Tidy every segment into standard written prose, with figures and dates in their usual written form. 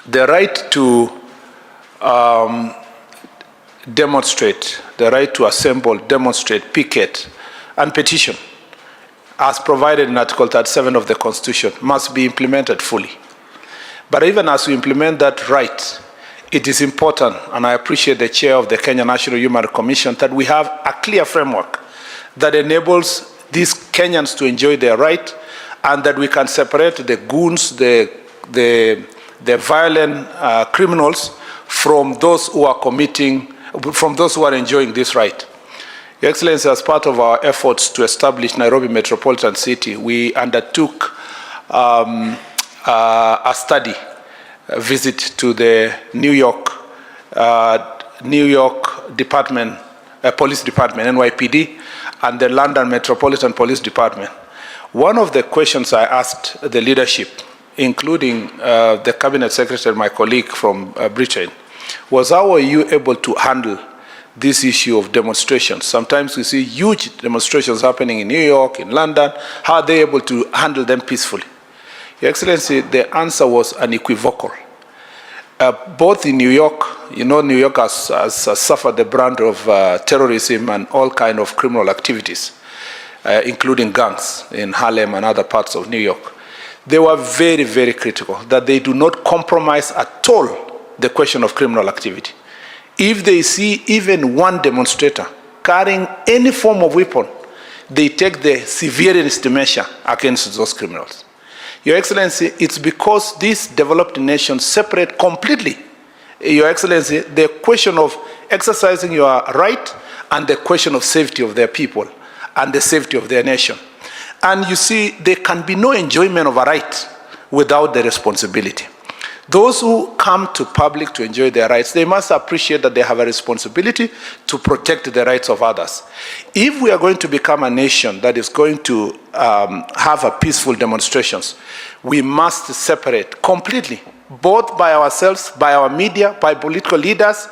the right to demonstrate, the right to assemble, demonstrate, picket, and petition, as provided in Article 37 of the Constitution, must be implemented fully. But even as we implement that right, it is important, and I appreciate the chair of the Kenya National Human Rights Commission, that we have a clear framework that enables these Kenyans to enjoy their right, and that we can separate the goons, the violent criminals from those who are enjoying this right. Your Excellency, as part of our efforts to establish Nairobi Metropolitan City, we undertook a study, a visit to the New York Department, Police Department, NYPD, and the London Metropolitan Police Department. One of the questions I asked the leadership, including the Cabinet Secretary, my colleague from Britain, was how are you able to handle this issue of demonstrations? Sometimes we see huge demonstrations happening in New York, in London. How are they able to handle them peacefully? Your Excellency, the answer was unequivocal. Both in New York, you know, New York has suffered the brunt of terrorism and all kinds of criminal activities, including gangs in Harlem and other parts of New York. They were very, very critical that they do not compromise at all the question of criminal activity. If they see even one demonstrator carrying any form of weapon, they take the severest measure against those criminals. Your Excellency, it's because these developed nations separate completely, Your Excellency, the question of exercising your right and the question of safety of their people and the safety of their nation. And you see, there can be no enjoyment of a right without the responsibility. Those who come to public to enjoy their rights, they must appreciate that they have a responsibility to protect the rights of others. If we are going to become a nation that is going to have a peaceful demonstrations, we must separate completely, both by ourselves, by our media, by political leaders.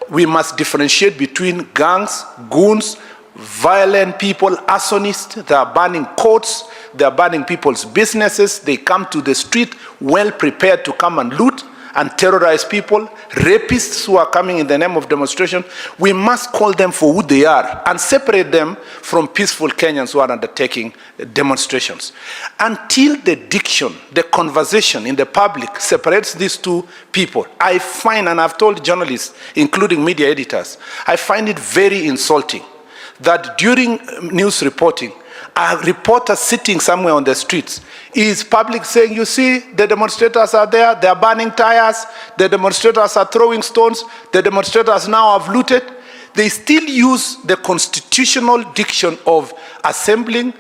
We must differentiate between gangs, goons, violent people, arsonists. They are burning courts, they are burning people's businesses. They come to the street well prepared to come and loot and terrorize people. Rapists who are coming in the name of demonstration. We must call them for who they are and separate them from peaceful Kenyans who are undertaking demonstrations. Until the diction, the conversation in the public separates these two people, I find, and I've told journalists, including media editors, I find it very insulting that during news reporting, a reporter sitting somewhere on the streets is public saying, you see, the demonstrators are there, they are burning tires, the demonstrators are throwing stones, the demonstrators now have looted. They still use the constitutional diction of assembling,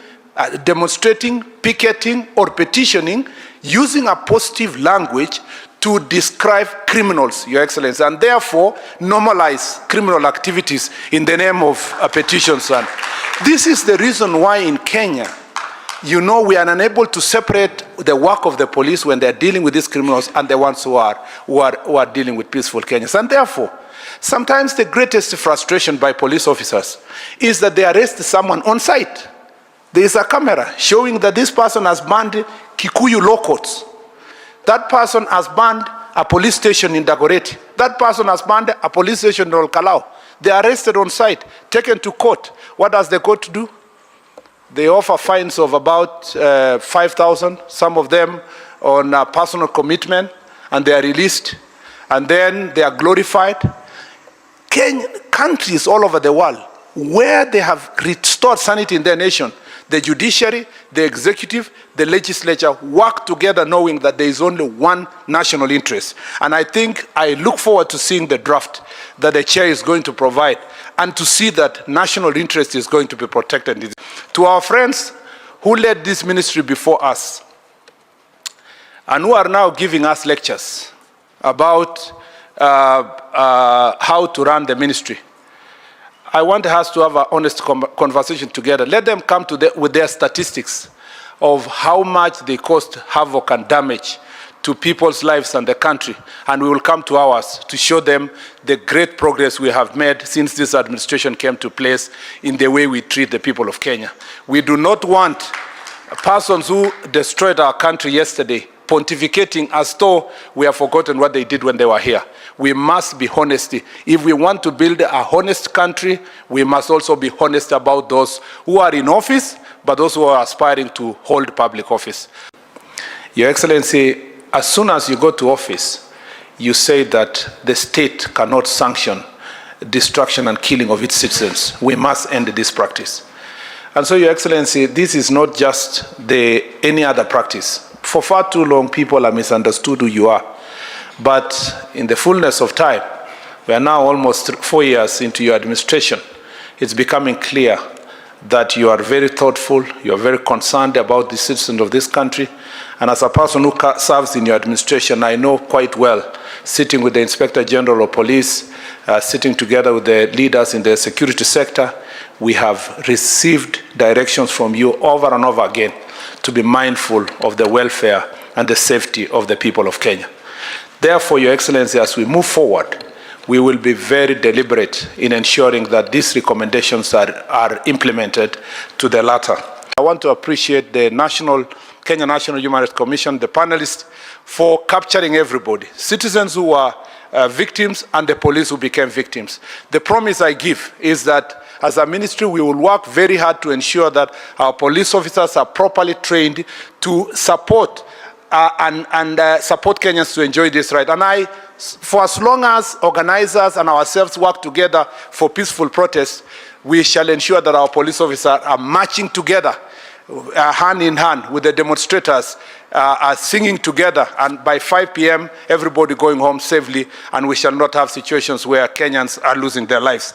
demonstrating, picketing, or petitioning, using a positive language to describe criminals, Your Excellency, and therefore normalize criminal activities in the name of petitions. And this is the reason why in Kenya, you know, we are unable to separate the work of the police when they're dealing with these criminals and the ones who are dealing with peaceful Kenyans. And therefore, sometimes the greatest frustration by police officers is that they arrest someone on site. There is a camera showing that this person has banned Kikuyu law courts. That person has banned a police station in Dagoretti. That person has banned a police station in Olkalau. They are arrested on site, taken to court. What does the court do? They offer fines of about 5,000, some of them on personal commitment, and they are released. And then they are glorified. Countries all over the world, where they have restored sanity in their nation, the judiciary, the executive, the legislature work together knowing that there is only one national interest. And I think I look forward to seeing the draft that the chair is going to provide and to see that national interest is going to be protected. To our friends who led this ministry before us and who are now giving us lectures about how to run the ministry, I want us to have an honest conversation together. Let them come with their statistics of how much they caused havoc and damage to people's lives and the country. And we will come to ours to show them the great progress we have made since this administration came to place in the way we treat the people of Kenya. We do not want persons who destroyed our country yesterday pontificating as though we have forgotten what they did when they were here. We must be honest. If we want to build a honest country, we must also be honest about those who are in office, but those who are aspiring to hold public office. Your Excellency, as soon as you go to office, you say that the state cannot sanction destruction and killing of its citizens. We must end this practice. And so, Your Excellency, this is not just any other practice. For far too long, people have misunderstood who you are. But in the fullness of time, we are now almost 4 years into your administration. It's becoming clear that you are very thoughtful, you are very concerned about the citizens of this country. And as a person who serves in your administration, I know quite well, sitting with the Inspector General of Police, sitting together with the leaders in the security sector, we have received directions from you over and over again to be mindful of the welfare and the safety of the people of Kenya. Therefore, Your Excellency, as we move forward, we will be very deliberate in ensuring that these recommendations are implemented to the latter. I want to appreciate the Kenya National Human Rights Commission, the panelists, for capturing everybody, citizens who are victims and the police who became victims. The promise I give is that as a ministry, we will work very hard to ensure that our police officers are properly trained to support support Kenyans to enjoy this right. And for as long as organizers and ourselves work together for peaceful protests, we shall ensure that our police officers are marching together, hand in hand with the demonstrators, are singing together, and by 5 p.m. everybody going home safely, and we shall not have situations where Kenyans are losing their lives.